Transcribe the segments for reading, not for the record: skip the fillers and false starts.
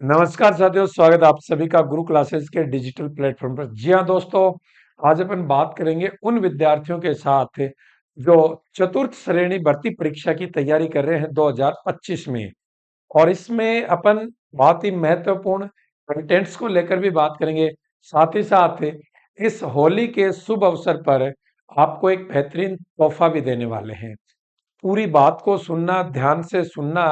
नमस्कार साथियों, स्वागत है आप सभी का गुरु क्लासेस के डिजिटल प्लेटफॉर्म पर। जी हाँ दोस्तों, आज अपन बात करेंगे उन विद्यार्थियों के साथ जो चतुर्थ श्रेणी भर्ती परीक्षा की तैयारी कर रहे हैं 2025 में। और इसमें अपन बहुत ही महत्वपूर्ण कंटेंट्स को लेकर भी बात करेंगे। साथ ही साथ इस होली के शुभ अवसर पर आपको एक बेहतरीन तोहफा भी देने वाले हैं। पूरी बात को सुनना, ध्यान से सुनना।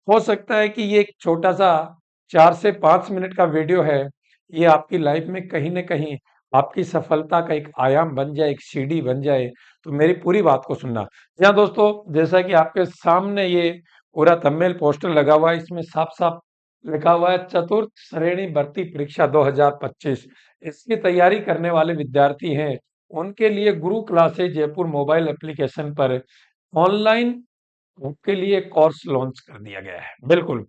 हो सकता है कि ये एक छोटा सा 4 से 5 मिनट का वीडियो है, ये आपकी लाइफ में कहीं ना कहीं आपकी सफलता का एक आयाम बन जाए, एक सीढ़ी बन जाए। तो मेरी पूरी बात को सुनना। जी हाँ दोस्तों, जैसा कि आपके सामने ये पूरा थंबनेल पोस्टर लगा हुआ है, इसमें साफ साफ लिखा हुआ है चतुर्थ श्रेणी भर्ती परीक्षा 2025। इसकी तैयारी करने वाले विद्यार्थी हैं, उनके लिए गुरु क्लासेज जयपुर मोबाइल एप्लीकेशन पर ऑनलाइन के लिए कोर्स लॉन्च कर दिया गया है। बिल्कुल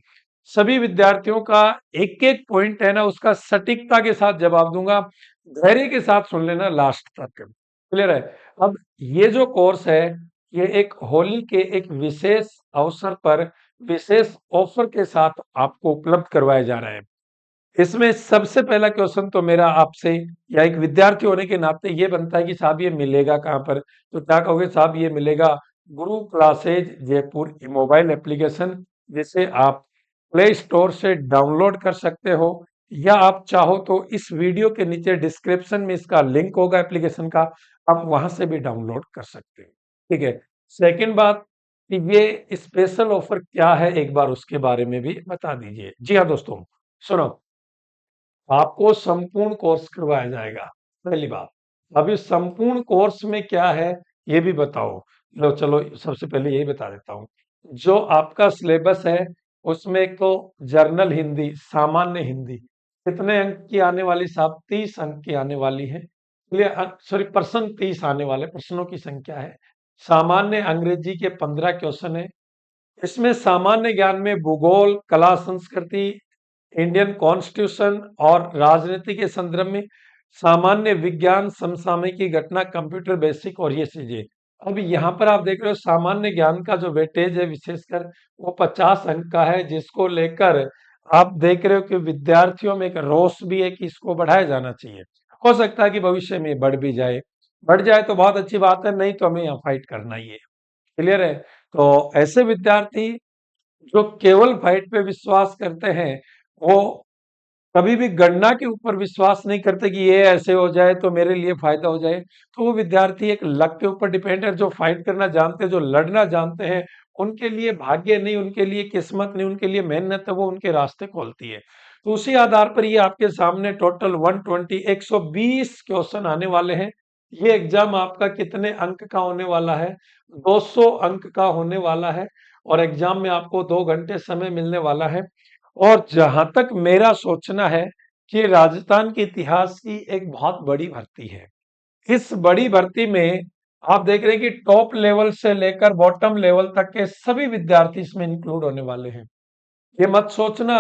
सभी विद्यार्थियों का एक एक पॉइंट है ना, उसका सटीकता के साथ जवाब दूंगा। धैर्य के साथ सुन लेना लास्ट तक। क्लियर है? अब ये जो कोर्स है, ये एक होली के एक विशेष अवसर पर विशेष ऑफर के साथ आपको उपलब्ध करवाया जा रहा है। इसमें सबसे पहला क्वेश्चन तो मेरा आपसे या एक विद्यार्थी होने के नाते ये बनता है कि साहब ये मिलेगा कहाँ पर? तो क्या कहोगे? साहब ये मिलेगा गुरु क्लासेज जयपुर मोबाइल एप्लीकेशन, जिसे आप प्ले स्टोर से डाउनलोड कर सकते हो, या आप चाहो तो इस वीडियो के नीचे डिस्क्रिप्शन में इसका लिंक होगा एप्लीकेशन का, आप वहां से भी डाउनलोड कर सकते हो। ठीक है। सेकंड बात कि ये स्पेशल ऑफर क्या है, एक बार उसके बारे में भी बता दीजिए। जी हाँ दोस्तों, सुनो, आपको संपूर्ण कोर्स करवाया जाएगा। पहली बात, अब इस संपूर्ण कोर्स में क्या है ये भी बताओ। लो चलो, सबसे पहले यही बता देता हूँ। जो आपका सिलेबस है, उसमें एक तो जर्नल हिंदी, सामान्य हिंदी, कितने अंक की आने वाली साहब? 30 अंक की आने वाली है। सॉरी, प्रश्न 30 आने वाले प्रश्नों की संख्या है। सामान्य अंग्रेजी के 15 क्वेश्चन है। इसमें सामान्य ज्ञान में भूगोल, कला संस्कृति, इंडियन कॉन्स्टिट्यूशन और राजनीति के संदर्भ में, सामान्य विज्ञान, समसामयिकी घटना, कंप्यूटर बेसिक और ये चीजें। अब यहाँ पर आप देख रहे हो सामान्य ज्ञान का जो वेटेज है विशेषकर वो 50 अंक का है, जिसको लेकर आप देख रहे हो कि विद्यार्थियों में एक रोष भी है कि इसको बढ़ाया जाना चाहिए। हो सकता है कि भविष्य में बढ़ भी जाए। बढ़ जाए तो बहुत अच्छी बात है, नहीं तो हमें यहाँ फाइट करना ही है। क्लियर है? तो ऐसे विद्यार्थी जो केवल फाइट पे विश्वास करते हैं, वो कभी भी गणना के ऊपर विश्वास नहीं करते कि ये ऐसे हो जाए तो मेरे लिए फायदा हो जाए। तो वो विद्यार्थी एक लक के ऊपर डिपेंड है। जो फाइट करना जानते हैं, जो लड़ना जानते हैं, उनके लिए भाग्य नहीं, उनके लिए किस्मत नहीं, उनके लिए मेहनत है, वो उनके रास्ते खोलती है। तो उसी आधार पर ये आपके सामने टोटल 120 क्वेश्चन आने वाले हैं। ये एग्जाम आपका कितने अंक का होने वाला है? 200 अंक का होने वाला है। और एग्जाम में आपको 2 घंटे समय मिलने वाला है। और जहां तक मेरा सोचना है कि राजस्थान के इतिहास की एक बहुत बड़ी भर्ती है। इस बड़ी भर्ती में आप देख रहे हैं कि टॉप लेवल से लेकर बॉटम लेवल तक के सभी विद्यार्थी इसमें इंक्लूड होने वाले हैं। ये मत सोचना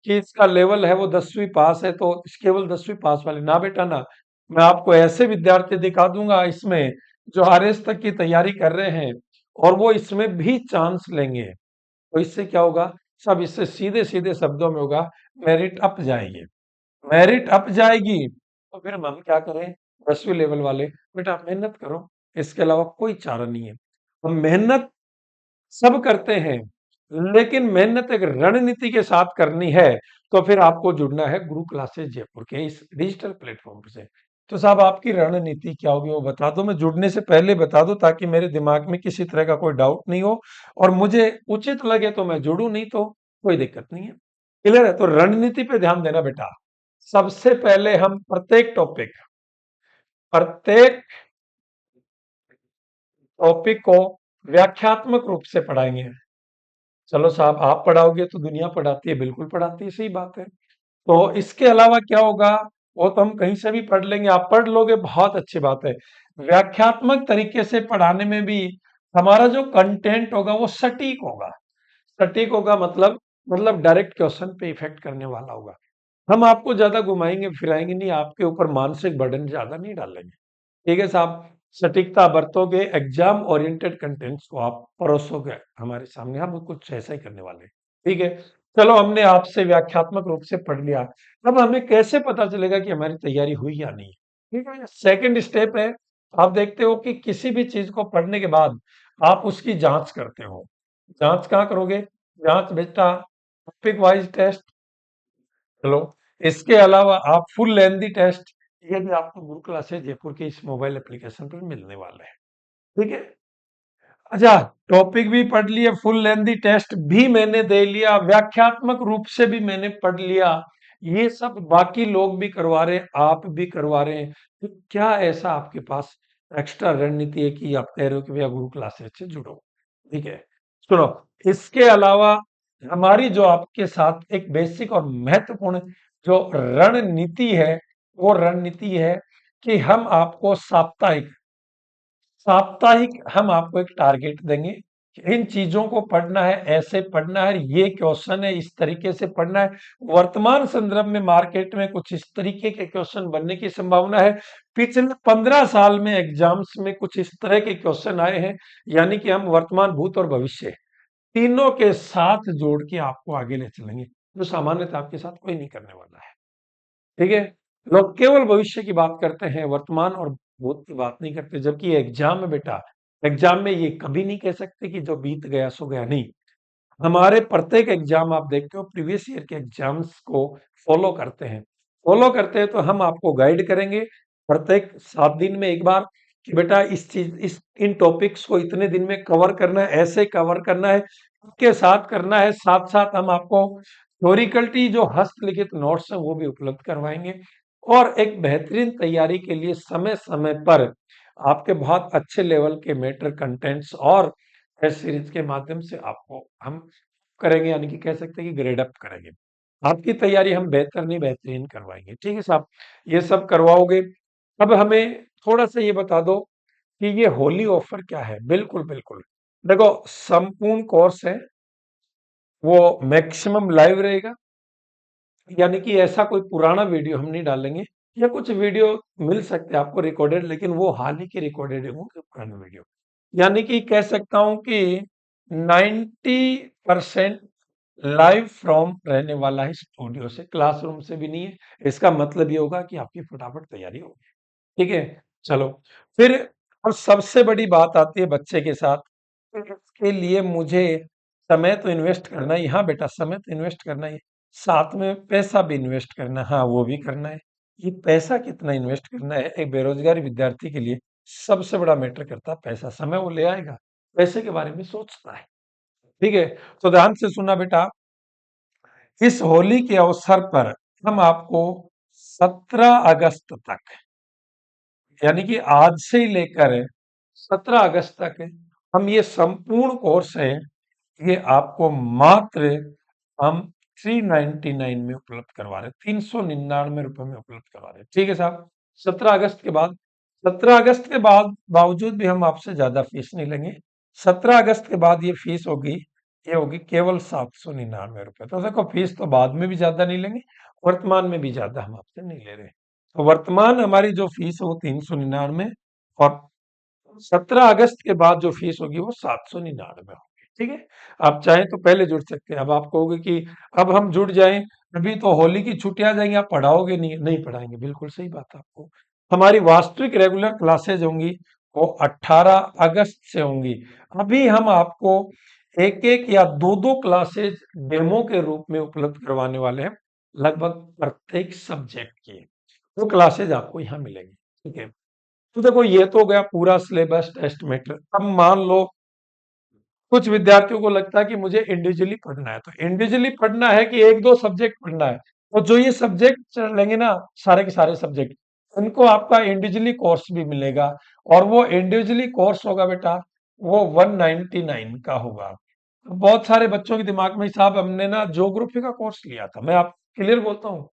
कि इसका लेवल है वो 10वीं पास है तो केवल 10वीं पास वाले, ना बेटा ना। मैं आपको ऐसे विद्यार्थी दिखा दूंगा इसमें जो आरएस तक की तैयारी कर रहे हैं, और वो इसमें भी चांस लेंगे। तो इससे क्या होगा? सब इससे सीधे सीधे शब्दों में होगा, मेरिट अप जाएगी। मेरिट अप जाएगी तो फिर हम क्या करें? 10वीं लेवल वाले, बेटा आप मेहनत करो, इसके अलावा कोई चारा नहीं है। हम मेहनत सब करते हैं, लेकिन मेहनत एक रणनीति के साथ करनी है। तो फिर आपको जुड़ना है गुरु क्लासेस जयपुर के इस डिजिटल प्लेटफॉर्म से। तो साहब आपकी रणनीति क्या होगी वो बता दो, मैं जुड़ने से पहले बता दो, ताकि मेरे दिमाग में किसी तरह का कोई डाउट नहीं हो। और मुझे उचित लगे तो मैं जुड़ू, नहीं तो कोई दिक्कत नहीं है। क्लियर है? तो रणनीति पे ध्यान देना बेटा। सबसे पहले हम प्रत्येक टॉपिक को व्याख्यात्मक रूप से पढ़ाएंगे। चलो साहब, आप पढ़ाओगे तो दुनिया पढ़ाती है, बिल्कुल पढ़ाती है, सही बात है। तो इसके अलावा क्या होगा? वो तो हम कहीं से भी पढ़ लेंगे, आप पढ़ लोगे, बहुत अच्छी बात है। व्याख्यात्मक तरीके से पढ़ाने में भी हमारा जो कंटेंट होगा वो सटीक होगा। सटीक होगा मतलब डायरेक्ट क्वेश्चन पे इफेक्ट करने वाला होगा। हम आपको ज्यादा घुमाएंगे फिराएंगे नहीं, आपके ऊपर मानसिक बर्डन ज्यादा नहीं डालेंगे। ठीक है साहब? सटीकता बरतोगे, एग्जाम ओरिएंटेड कंटेंट्स को आप परोसोगे हमारे सामने, हम कुछ ऐसा ही करने वाले हैं। ठीक है? चलो हमने आपसे व्याख्यात्मक रूप से पढ़ लिया। अब हमें कैसे पता चलेगा कि हमारी तैयारी हुई या नहीं? ठीक है, सेकंड स्टेप है, आप देखते हो कि किसी भी चीज को पढ़ने के बाद आप उसकी जांच करते हो। जांच कहाँ करोगे? जांच बेटा टॉपिक वाइज टेस्ट। चलो, इसके अलावा आप फुल लेंथी टेस्ट, ये भी आपको गुरु क्लासेस जयपुर के इस मोबाइल एप्लीकेशन पर मिलने वाला है। ठीक है। अच्छा, टॉपिक भी पढ़ लिए, फुल लेंथी टेस्ट भी मैंने दे लिया, व्याख्यात्मक रूप से भी मैंने पढ़ लिया। ये सब बाकी लोग भी करवा रहे हैं, आप भी करवा रहे हैं। तो क्या ऐसा आपके पास एक्स्ट्रा रणनीति है कि आप कह रहे हो कि भैया गुरु क्लासेस से जुड़ो? ठीक है, सुनो, इसके अलावा हमारी जो आपके साथ एक बेसिक और महत्वपूर्ण जो रणनीति है, वो रणनीति है कि हम आपको साप्ताहिक साप्ताहिक हम आपको एक टारगेट देंगे कि इन चीजों को पढ़ना है, ऐसे पढ़ना है, ये क्वेश्चन है, इस तरीके से पढ़ना है। वर्तमान संदर्भ में मार्केट में कुछ इस तरीके के क्वेश्चन बनने की संभावना है। पिछले 15 साल में एग्जाम्स में कुछ इस तरह के क्वेश्चन आए हैं। यानी कि हम वर्तमान, भूत और भविष्य तीनों के साथ जोड़ के आपको आगे ले चलेंगे, जो सामान्यतः आपके साथ कोई नहीं करने वाला है। ठीक है, लोग केवल भविष्य की बात करते हैं, वर्तमान और भूत की बात नहीं करते। जबकि एग्जाम में बेटा, एग्जाम में ये कभी नहीं कह सकते कि जो बीत गया सो गया, नहीं। हमारे प्रत्येक एग्जाम आप देखते हो प्रीवियस ईयर के एग्जाम्स को फॉलो करते हैं तो हम आपको गाइड करेंगे प्रत्येक 7 दिन में एक बार कि बेटा इस चीज इस इन टॉपिक्स को इतने दिन में कवर करना है, ऐसे कवर करना है, के साथ करना है। साथ साथ हम आपको थ्योरिकलिटी जो हस्तलिखित नोट्स हैं वो भी उपलब्ध करवाएंगे, और एक बेहतरीन तैयारी के लिए समय समय पर आपके बहुत अच्छे लेवल के मैटर कंटेंट्स और टेस्ट सीरीज के माध्यम से आपको हम करेंगे, यानी कि कह सकते हैं कि ग्रेड अप करेंगे। आपकी तैयारी हम बेहतर नहीं बेहतरीन करवाएंगे। ठीक है साहब, ये सब करवाओगे। अब हमें थोड़ा सा ये बता दो कि ये होली ऑफर क्या है? बिल्कुल बिल्कुल, देखो, संपूर्ण कोर्स है वो मैक्सिमम लाइव रहेगा। यानी कि ऐसा कोई पुराना वीडियो हम नहीं डालेंगे, या कुछ वीडियो मिल सकते हैं आपको रिकॉर्डेड, लेकिन वो हाल ही के रिकॉर्डेड होंगे, पुराने वीडियो। यानी कि कह सकता हूं कि 90% लाइव फ्रॉम रहने वाला है, स्टूडियो से, क्लासरूम से भी नहीं है। इसका मतलब ये होगा कि आपकी फटाफट तैयारी होगी। ठीक है, चलो, फिर और सबसे बड़ी बात आती है बच्चे के साथ। फिर इसके लिए मुझे समय तो इन्वेस्ट करना ही, हाँ बेटा, समय तो इन्वेस्ट करना ही, साथ में पैसा भी इन्वेस्ट करना है, हाँ वो भी करना है। ये पैसा कितना इन्वेस्ट करना है, एक बेरोजगार विद्यार्थी के लिए सबसे बड़ा मैटर करता है पैसा। समय वो ले आएगा, पैसे के बारे में सोचता है। ठीक है, तो ध्यान से सुनना बेटा, इस होली के अवसर पर हम आपको 17 अगस्त तक, यानी कि आज से ही लेकर 17 अगस्त तक हम ये संपूर्ण कोर्स है, ये आपको मात्र हम 399 में उपलब्ध करवा रहे हैं, 399 रुपए में उपलब्ध करवा रहे हैं। ठीक है साहब, 17 अगस्त के बाद, 17 अगस्त के बाद बावजूद भी हम आपसे ज्यादा फीस नहीं लेंगे। 17 अगस्त के बाद ये फीस होगी, ये होगी केवल 799 रुपए। तो देखो, फीस तो बाद में भी ज्यादा नहीं लेंगे, वर्तमान में भी ज्यादा हम आपसे नहीं ले रहे। तो वर्तमान हमारी जो फीस है वो 399, और 17 अगस्त के बाद जो फीस होगी वो 799 होगी। ठीक है, आप चाहें तो पहले जुड़ सकते हैं। अब आप कहोगे कि अब हम जुड़ जाएं, अभी तो होली की छुट्टियां आ जाएंगी, आप पढ़ाओगे नहीं? नहीं पढ़ाएंगे, बिल्कुल सही बात है। आपको हमारी वास्तविक रेगुलर क्लासेज होंगी वो 18 अगस्त से होंगी। अभी हम आपको एक एक या दो दो क्लासेज डेमो के रूप में उपलब्ध करवाने वाले हैं, लगभग प्रत्येक सब्जेक्ट की वो क्लासेज आपको यहाँ मिलेंगी। ठीक है, तो देखो, ये तो हो गया पूरा सिलेबस, टेस्ट मैटर। अब मान लो कुछ विद्यार्थियों को लगता है कि मुझे इंडिविजुअली पढ़ना है, तो इंडिविजुअली पढ़ना है कि एक दो सब्जेक्ट पढ़ना है, तो जो ये सब्जेक्ट लेंगे ना, सारे के सारे सब्जेक्ट, उनको आपका इंडिविजुअली कोर्स भी मिलेगा। और वो इंडिविजुअली कोर्स होगा बेटा, वो 199 का होगा। बहुत सारे बच्चों के दिमाग में, साहब हमने ना ज्योग्राफी का कोर्स लिया था, मैं आप क्लियर बोलता हूँ,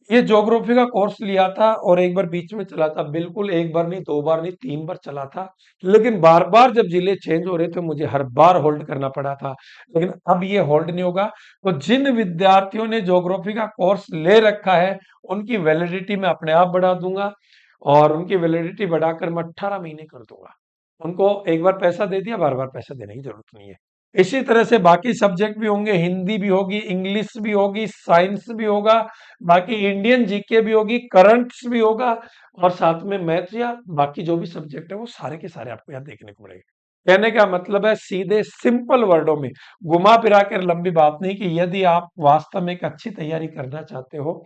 ये ज्योग्राफी का कोर्स लिया था और एक बार बीच में चला था, बिल्कुल एक बार नहीं, दो बार नहीं, 3 बार चला था। लेकिन बार बार जब जिले चेंज हो रहे थे मुझे हर बार होल्ड करना पड़ा था। लेकिन अब ये होल्ड नहीं होगा। तो जिन विद्यार्थियों ने ज्योग्राफी का कोर्स ले रखा है, उनकी वैलिडिटी मैं अपने आप बढ़ा दूंगा, और उनकी वैलिडिटी बढ़ाकर मैं 18 महीने कर दूंगा। उनको एक बार पैसा दे दिया, बार बार पैसा देने की जरूरत नहीं है। इसी तरह से बाकी सब्जेक्ट भी होंगे, हिंदी भी होगी, इंग्लिश भी होगी, साइंस भी होगा, बाकी इंडियन जीके भी होगी, करंट्स भी होगा, और साथ में मैथ या बाकी जो भी सब्जेक्ट है वो सारे के सारे आपको यहाँ देखने को मिलेंगे। कहने का मतलब है सीधे सिंपल वर्डों में, घुमा फिरा कर लंबी बात नहीं, कि यदि आप वास्तव में एक अच्छी तैयारी करना चाहते हो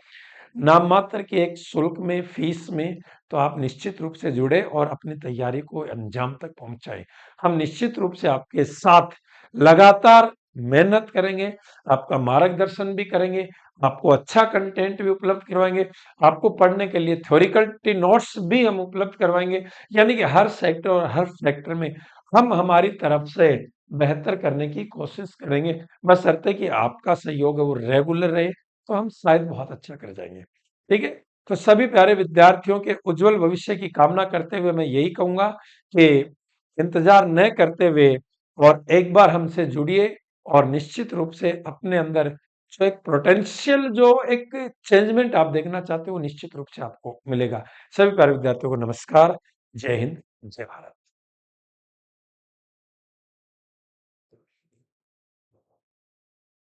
नाम मात्र के एक शुल्क में, फीस में, तो आप निश्चित रूप से जुड़े और अपनी तैयारी को अंजाम तक पहुंचाएं। हम निश्चित रूप से आपके साथ लगातार मेहनत करेंगे, आपका मार्गदर्शन भी करेंगे, आपको अच्छा कंटेंट भी उपलब्ध करवाएंगे, आपको पढ़ने के लिए थ्योरिकल नोट्स भी हम उपलब्ध करवाएंगे। यानी कि हर सेक्टर और हर सेक्टर में हम हमारी तरफ से बेहतर करने की कोशिश करेंगे, बशर्ते कि आपका सहयोग है वो रेगुलर रहे, तो हम शायद बहुत अच्छा कर जाएंगे। ठीक है, तो सभी प्यारे विद्यार्थियों के उज्जवल भविष्य की कामना करते हुए मैं यही कहूंगा कि इंतजार न करते हुए और एक बार हमसे जुड़िए, और निश्चित रूप से अपने अंदर जो एक पोटेंशियल, जो एक चेंजमेंट आप देखना चाहते हो, वो निश्चित रूप से आपको मिलेगा। सभी प्यारे विद्यार्थियों को नमस्कार। जय हिंद, जय भारत।